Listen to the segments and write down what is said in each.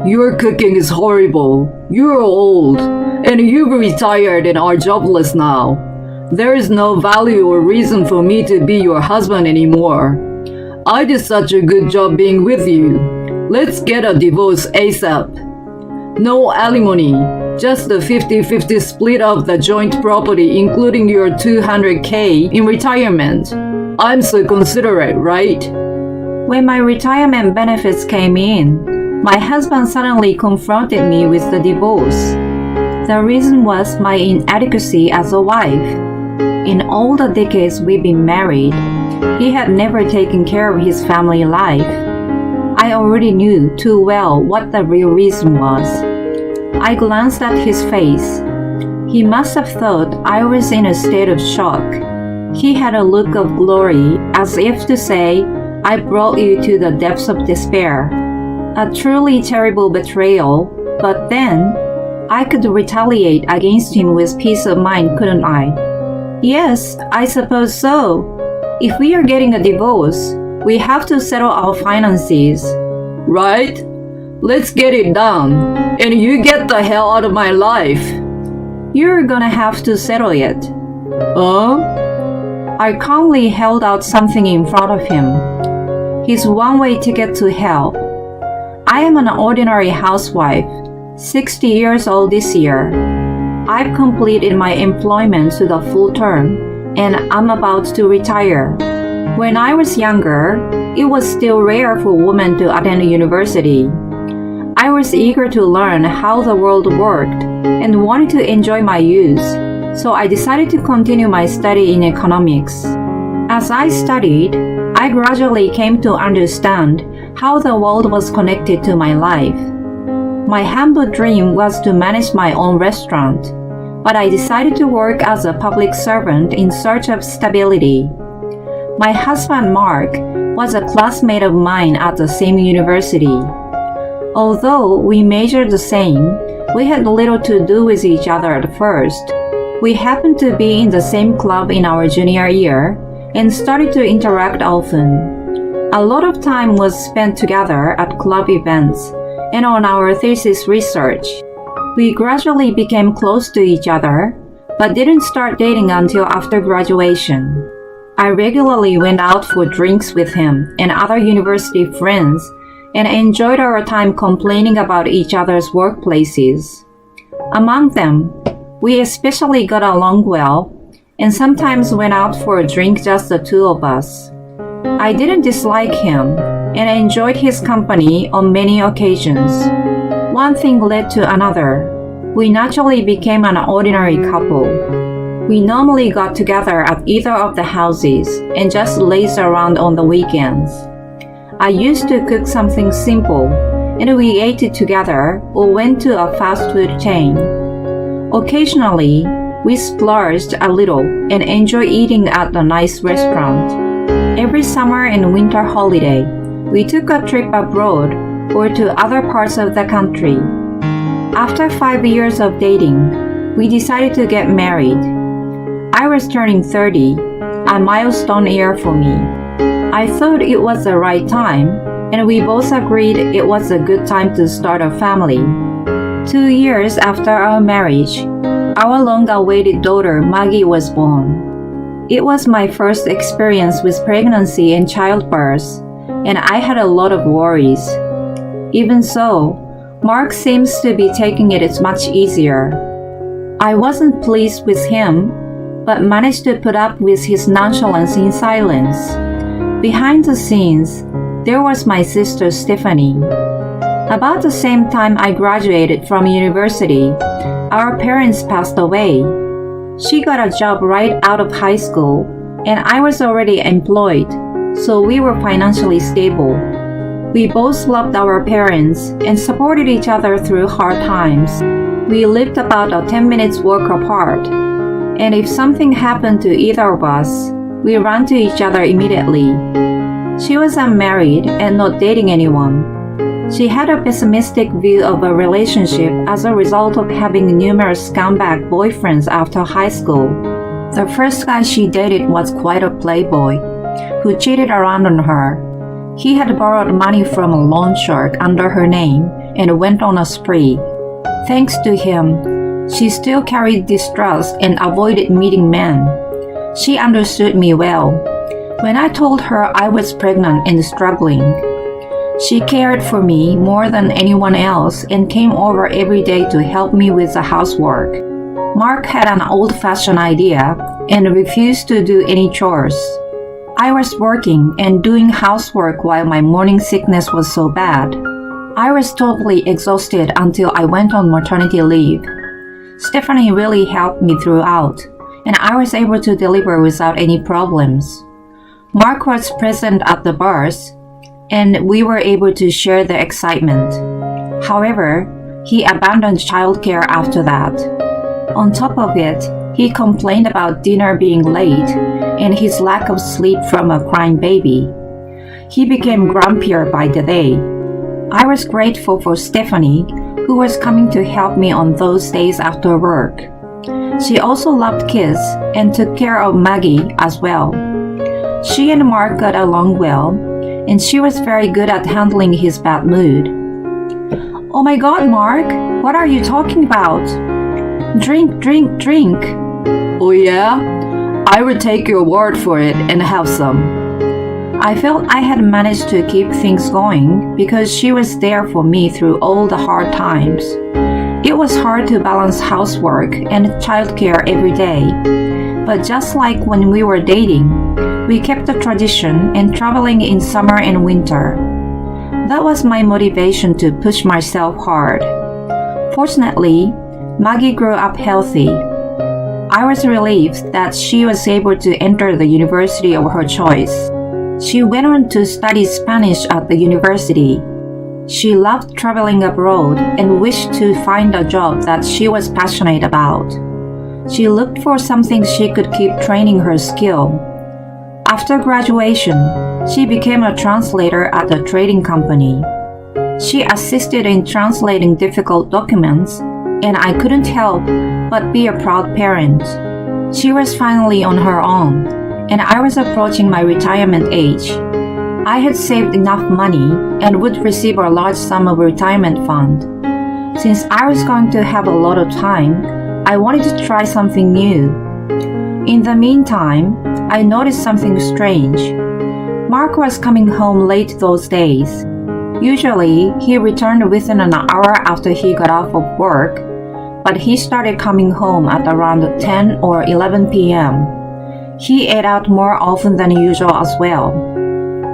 Your cooking is horrible. You're old, and you've retired and are jobless now. There is no value or reason for me to be your husband anymore. I did such a good job being with you. Let's get a divorce ASAP. No alimony, just the 50-50 split of the joint property, including your $200K in retirement. I'm so considerate, right? When my retirement benefits came in, my husband suddenly confronted me with the divorce. The reason was my inadequacy as a wife. In all the decades we've been married, he had never taken care of his family life. I already knew too well what the real reason was. I glanced at his face. He must have thought I was in a state of shock. He had a look of glory, as if to say, I brought you to the depths of despair. A truly terrible betrayal, but then I could retaliate against him with peace of mind, couldn't I? Yes, I suppose so. If we are getting a divorce, we have to settle our finances. Right? Let's get it done, and you get the hell out of my life. You're gonna have to settle it. I calmly held out something in front of him. His one-way ticket to hell. I am an ordinary housewife, 60 years old this year. I've completed my employment to the full term, and I'm about to retire. When I was younger, it was still rare for women to attend university. I was eager to learn how the world worked and wanted to enjoy my youth, so I decided to continue my study in economics. As I studied, I gradually came to understand how the world was connected to my life. My humble dream was to manage my own restaurant, but I decided to work as a public servant in search of stability. My husband Mark was a classmate of mine at the same university. Although we majored the same, we had little to do with each other at first. We happened to be in the same club in our junior year and started to interact often. A lot of time was spent together at club events and on our thesis research. We gradually became close to each other, but didn't start dating until after graduation. I regularly went out for drinks with him and other university friends and enjoyed our time complaining about each other's workplaces. Among them, we especially got along well and sometimes went out for a drink just the two of us. I didn't dislike him and enjoyed his company on many occasions. One thing led to another. We naturally became an ordinary couple. We normally got together at either of the houses and just lazed around on the weekends. I used to cook something simple, and we ate it together or went to a fast food chain. Occasionally, we splurged a little and enjoyed eating at a nice restaurant. Every summer and winter holiday, we took a trip abroad or to other parts of the country. After 5 years of dating, we decided to get married. I was turning 30, a milestone year for me. I thought it was the right time, and we both agreed it was a good time to start a family. 2 years after our marriage, our long-awaited daughter Maggie was born. It was my first experience with pregnancy and childbirth, and I had a lot of worries. Even so, Mark seems to be taking it much easier. I wasn't pleased with him, but managed to put up with his nonchalance in silence. Behind the scenes, there was my sister Stephanie. About the same time I graduated from university, our parents passed away. She got a job right out of high school, and I was already employed, so we were financially stable. We both loved our parents and supported each other through hard times. We lived about a 10 minutes walk apart, and if something happened to either of us, we ran to each other immediately. She was unmarried and not dating anyone. She had a pessimistic view of a relationship as a result of having numerous scumbag boyfriends after high school. The first guy she dated was quite a playboy, who cheated around on her. He had borrowed money from a loan shark under her name and went on a spree. Thanks to him, she still carried distrust and avoided meeting men. She understood me well. When I told her I was pregnant and struggling, she cared for me more than anyone else and came over every day to help me with the housework. Mark had an old-fashioned idea and refused to do any chores. I was working and doing housework while my morning sickness was so bad. I was totally exhausted until I went on maternity leave. Stephanie really helped me throughout, and I was able to deliver without any problems. Mark was present at the birth, and we were able to share the excitement. However, he abandoned childcare after that. On top of it, he complained about dinner being late and his lack of sleep from a crying baby. He became grumpier by the day. I was grateful for Stephanie, who was coming to help me on those days after work. She also loved kids and took care of Maggie as well. She and Mark got along well, and she was very good at handling his bad mood. "Oh my God, Mark, what are you talking about? Drink, drink, drink." Oh yeah? I will take your word for it and have some. I felt I had managed to keep things going because she was there for me through all the hard times. It was hard to balance housework and childcare every day, but just like when we were dating, we kept the tradition and traveling in summer and winter. That was my motivation to push myself hard. Fortunately, Maggie grew up healthy. I was relieved that she was able to enter the university of her choice. She went on to study Spanish at the university. She loved traveling abroad and wished to find a job that she was passionate about. She looked for something she could keep training her skill. After graduation, she became a translator at a trading company. She assisted in translating difficult documents, and I couldn't help but be a proud parent. She was finally on her own, and I was approaching my retirement age. I had saved enough money and would receive a large sum of retirement fund. Since I was going to have a lot of time, I wanted to try something new. In the meantime, I noticed something strange. Mark was coming home late those days. Usually, he returned within an hour after he got off of work, but he started coming home at around 10 or 11 p.m. He ate out more often than usual as well.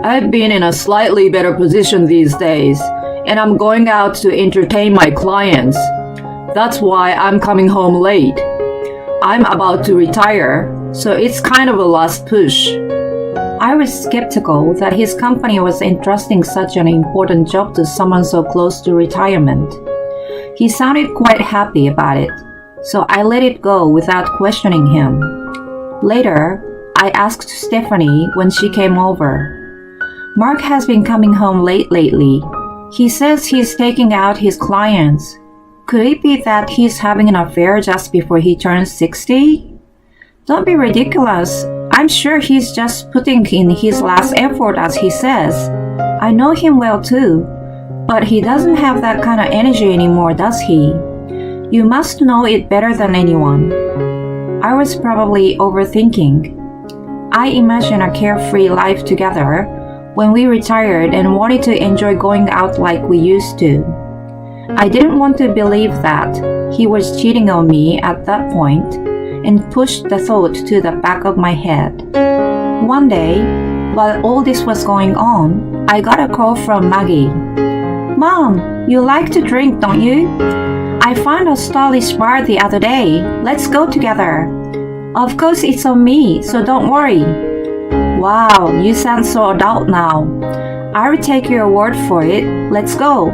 I've been in a slightly better position these days, and I'm going out to entertain my clients. That's why I'm coming home late. I'm about to retire, so it's kind of a last push. I was skeptical that his company was entrusting such an important job to someone so close to retirement. He sounded quite happy about it, so I let it go without questioning him. Later, I asked Stephanie when she came over. "Mark has been coming home late lately. He says he's taking out his clients. Could it be that he's having an affair just before he turns 60? Don't be ridiculous. I'm sure he's just putting in his last effort, as he says. I know him well too, but he doesn't have that kind of energy anymore, does he? You must know it better than anyone." I was probably overthinking. I imagined a carefree life together when we retired and wanted to enjoy going out like we used to. I didn't want to believe that he was cheating on me at that point and pushed the thought to the back of my head. One day, while all this was going on, I got a call from Maggie. "Mom, you like to drink, don't you? I found a stylish bar the other day. Let's go together." "Of course it's on me, so don't worry." "Wow, you sound so adult now. I will take your word for it. Let's go."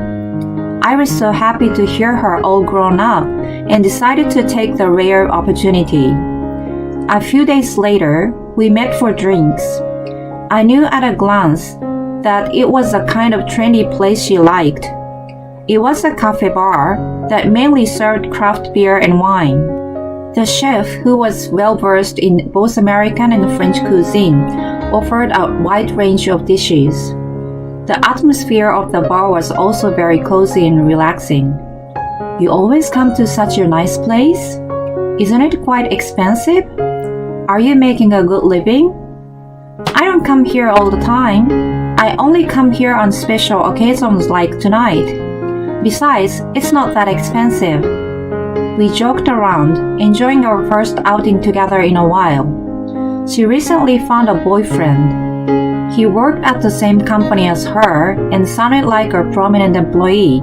I was so happy to hear her all grown up and decided to take the rare opportunity. A few days later, we met for drinks. I knew at a glance that it was the kind of trendy place she liked. It was a cafe bar that mainly served craft beer and wine. The chef, who was well-versed in both American and French cuisine, offered a wide range of dishes. The atmosphere of the bar was also very cozy and relaxing. You always come to such a nice place? Isn't it quite expensive? Are you making a good living? I don't come here all the time. I only come here on special occasions like tonight. Besides, it's not that expensive. We joked around, enjoying our first outing together in a while. She recently found a boyfriend. He worked at the same company as her and sounded like a prominent employee.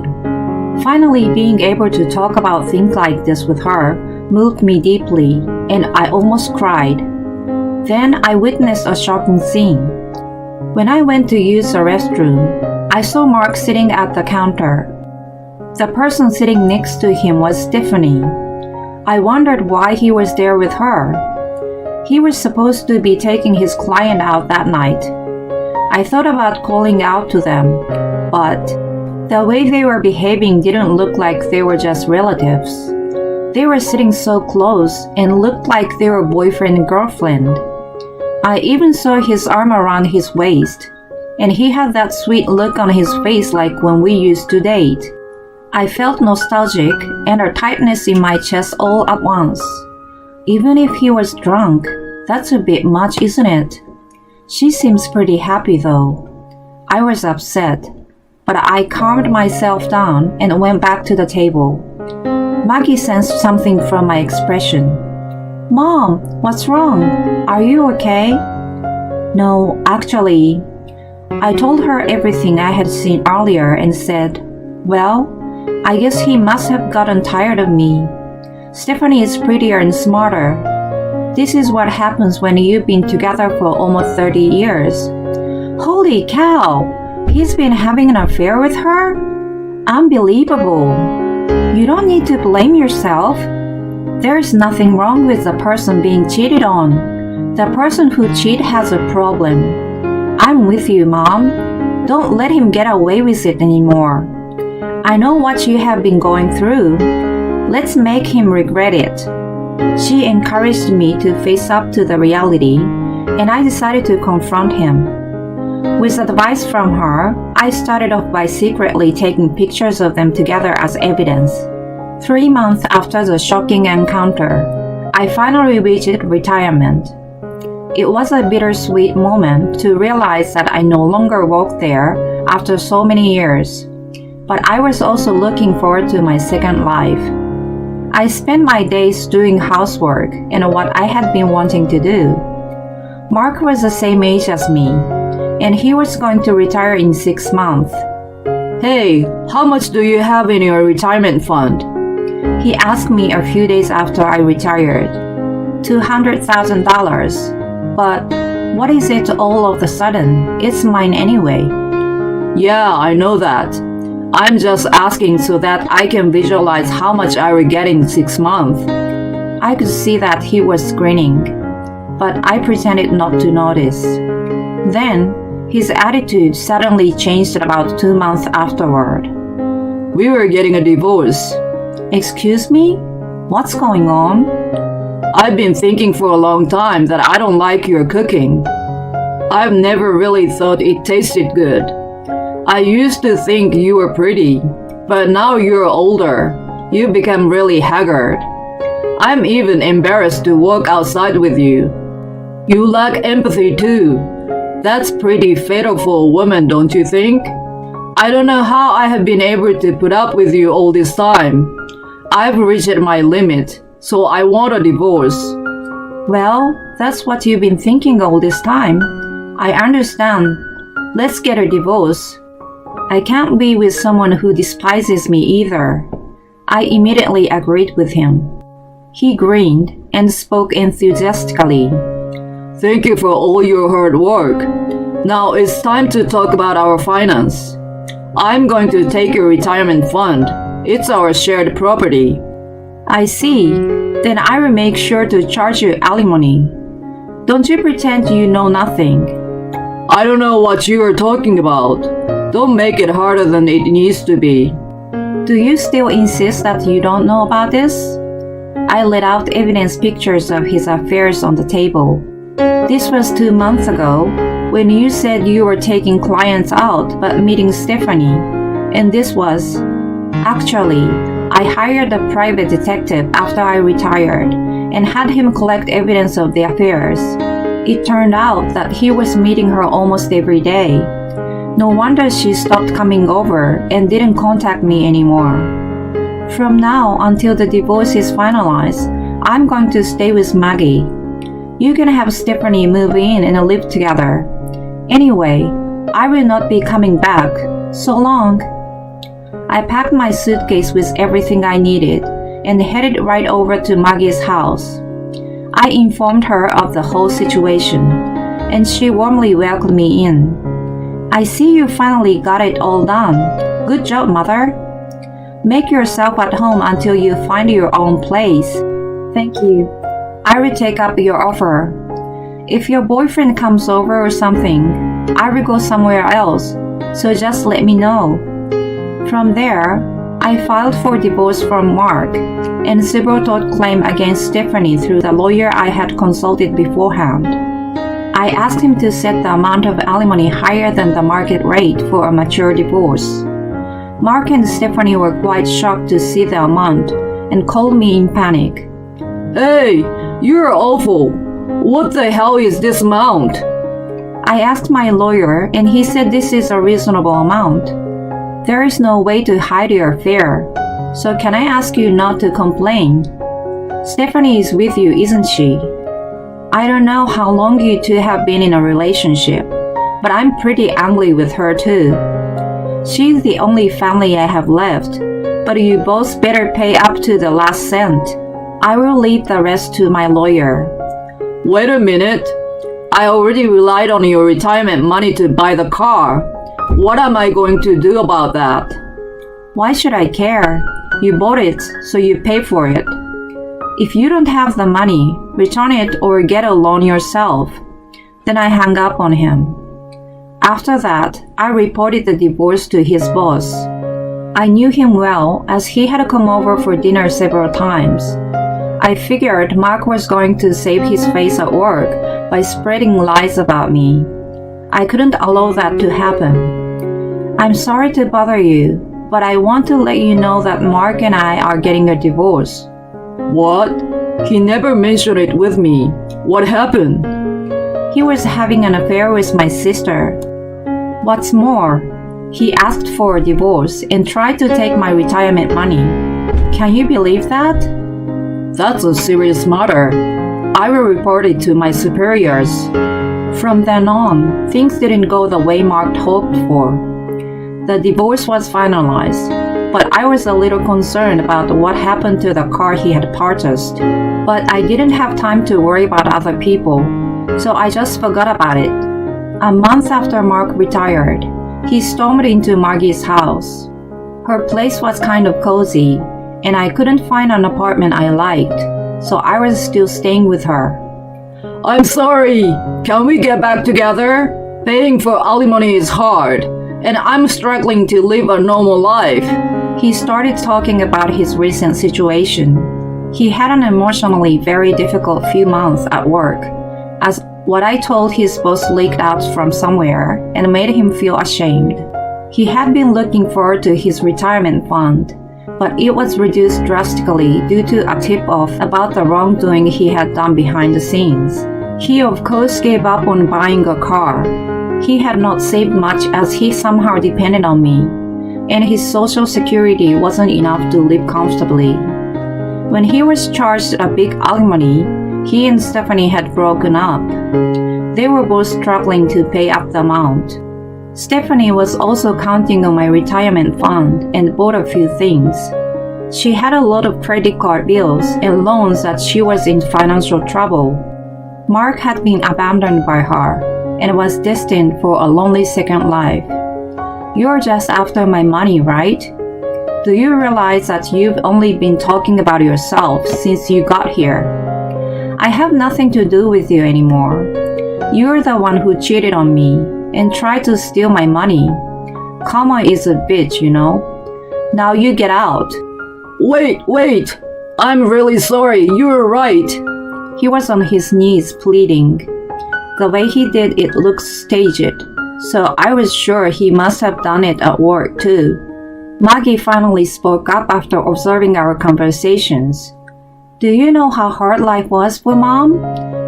Finally, being able to talk about things like this with her moved me deeply, and I almost cried. Then I witnessed a shocking scene. When I went to use the restroom, I saw Mark sitting at the counter. The person sitting next to him was Stephanie. I wondered why he was there with her. He was supposed to be taking his client out that night. I thought about calling out to them, but the way they were behaving didn't look like they were just relatives. They were sitting so close and looked like they were boyfriend and girlfriend. I even saw his arm around his waist, and he had that sweet look on his face like when we used to date. I felt nostalgic and a tightness in my chest all at once. Even if he was drunk, that's a bit much, isn't it? She seems pretty happy though. I was upset, but I calmed myself down and went back to the table. Maggie sensed something from my expression. Mom, what's wrong? Are you okay? No, actually. I told her everything I had seen earlier and said, well, I guess he must have gotten tired of me. Stephanie is prettier and smarter. This is what happens when you've been together for almost 30 years. Holy cow! He's been having an affair with her? Unbelievable. You don't need to blame yourself. There's nothing wrong with the person being cheated on. The person who cheats has a problem. I'm with you, Mom. Don't let him get away with it anymore. I know what you have been going through. Let's make him regret it. She encouraged me to face up to the reality, and I decided to confront him. With advice from her, I started off by secretly taking pictures of them together as evidence. 3 months after the shocking encounter, I finally reached retirement. It was a bittersweet moment to realize that I no longer worked there after so many years, but I was also looking forward to my second life. I spent my days doing housework and what I had been wanting to do. Mark was the same age as me, and he was going to retire in 6 months. Hey, how much do you have in your retirement fund? He asked me a few days after I retired. $200,000. But what is it all of a sudden? It's mine anyway. Yeah, I know that. I'm just asking so that I can visualize how much I will get in 6 months. I could see that he was grinning, but I pretended not to notice. Then, his attitude suddenly changed about 2 months afterward. We were getting a divorce. Excuse me? What's going on? I've been thinking for a long time that I don't like your cooking. I've never really thought it tasted good. I used to think you were pretty, but now you're older. You become really haggard. I'm even embarrassed to walk outside with you. You lack empathy too. That's pretty fatal for a woman, don't you think? I don't know how I have been able to put up with you all this time. I've reached my limit, so I want a divorce. Well, that's what you've been thinking all this time. I understand. Let's get a divorce. I can't be with someone who despises me either. I immediately agreed with him. He grinned and spoke enthusiastically. Thank you for all your hard work. Now it's time to talk about our finance. I'm going to take your retirement fund. It's our shared property. I see. Then I will make sure to charge you alimony. Don't you pretend you know nothing. I don't know what you are talking about. Don't make it harder than it needs to be. Do you still insist that you don't know about this? I laid out evidence pictures of his affairs on the table. This was 2 months ago, when you said you were taking clients out but meeting Stephanie. And this was... Actually, I hired a private detective after I retired and had him collect evidence of the affairs. It turned out that he was meeting her almost every day. No wonder she stopped coming over and didn't contact me anymore. From now until the divorce is finalized, I'm going to stay with Maggie. You can have Stephanie move in and live together. Anyway, I will not be coming back. So long. I packed my suitcase with everything I needed and headed right over to Maggie's house. I informed her of the whole situation, and she warmly welcomed me in. I see you finally got it all done. Good job, Mother. Make yourself at home until you find your own place. Thank you. I will take up your offer. If your boyfriend comes over or something, I will go somewhere else, so just let me know. From there, I filed for divorce from Mark and civil tort claim against Stephanie through the lawyer I had consulted beforehand. I asked him to set the amount of alimony higher than the market rate for a mature divorce. Mark and Stephanie were quite shocked to see the amount and called me in panic. Hey, you're awful. What the hell is this amount? I asked my lawyer and he said this is a reasonable amount. There is no way to hide your affair, so can I ask you not to complain? Stephanie is with you, isn't she? I don't know how long you two have been in a relationship, but I'm pretty angry with her too. She's the only family I have left, but you both better pay up to the last cent. I will leave the rest to my lawyer. Wait a minute. I already relied on your retirement money to buy the car. What am I going to do about that? Why should I care? You bought it, so you pay for it. If you don't have the money, return it or get a loan yourself. Then I hung up on him. After that, I reported the divorce to his boss. I knew him well as he had come over for dinner several times. I figured Mark was going to save his face at work by spreading lies about me. I couldn't allow that to happen. I'm sorry to bother you, but I want to let you know that Mark and I are getting a divorce. What? He never mentioned it with me. What happened? He was having an affair with my sister. What's more, he asked for a divorce and tried to take my retirement money. Can you believe that? That's a serious matter. I will report it to my superiors. From then on, things didn't go the way Mark hoped for. The divorce was finalized, but I was a little concerned about what happened to the car he had purchased. But I didn't have time to worry about other people, so I just forgot about it. A month after Mark retired, he stormed into Maggie's house. Her place was kind of cozy, and I couldn't find an apartment I liked, so I was still staying with her. I'm sorry. Can we get back together? Paying for alimony is hard, and I'm struggling to live a normal life. He started talking about his recent situation. He had an emotionally very difficult few months at work, as what I told his boss leaked out from somewhere and made him feel ashamed. He had been looking forward to his retirement fund, but it was reduced drastically due to a tip-off about the wrongdoing he had done behind the scenes. He of course gave up on buying a car. He had not saved much as he somehow depended on me, and his social security wasn't enough to live comfortably. When he was charged a big alimony, he and Stephanie had broken up. They were both struggling to pay up the amount. Stephanie was also counting on my retirement fund and bought a few things. She had a lot of credit card bills and loans that she was in financial trouble. Mark had been abandoned by her and was destined for a lonely second life. You're just after my money, right? Do you realize that you've only been talking about yourself since you got here? I have nothing to do with you anymore. You're the one who cheated on me and tried to steal my money. Karma is a bitch, you know. Now you get out. Wait. I'm really sorry. You're right. He was on his knees pleading. The way he did it looked staged, so I was sure he must have done it at work too. Maggie finally spoke up after observing our conversations. Do you know how hard life was for Mom?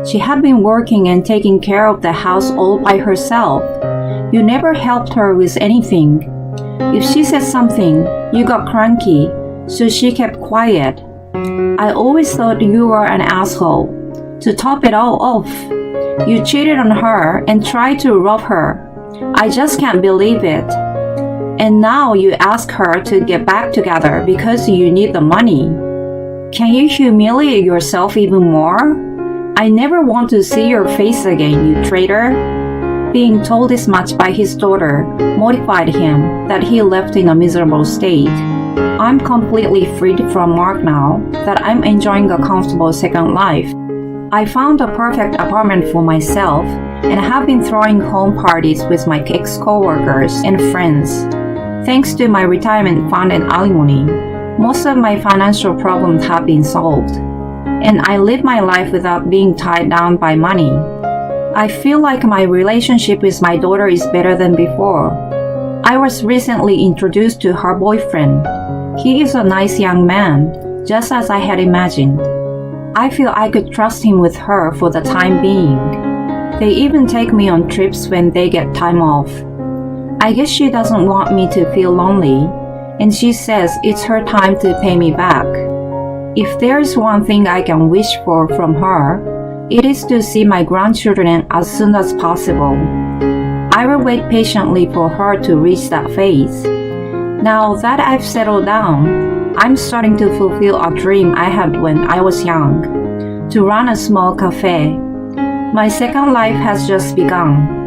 She had been working and taking care of the house all by herself. You never helped her with anything. If she said something, you got cranky, so she kept quiet. I always thought you were an asshole. To top it all off, you cheated on her and tried to rob her. I just can't believe it. And now you ask her to get back together because you need the money. Can you humiliate yourself even more? I never want to see your face again, you traitor. Being told this much by his daughter mortified him that he left in a miserable state. I'm completely freed from Mark now that I'm enjoying a comfortable second life. I found a perfect apartment for myself and have been throwing home parties with my ex-coworkers and friends. Thanks to my retirement fund and alimony, most of my financial problems have been solved, and I live my life without being tied down by money. I feel like my relationship with my daughter is better than before. I was recently introduced to her boyfriend. He is a nice young man, just as I had imagined. I feel I could trust him with her for the time being. They even take me on trips when they get time off. I guess she doesn't want me to feel lonely, and she says it's her time to pay me back. If there's one thing I can wish for from her, it is to see my grandchildren as soon as possible. I will wait patiently for her to reach that phase. Now that I've settled down, I'm starting to fulfill a dream I had when I was young, to run a small cafe. My second life has just begun.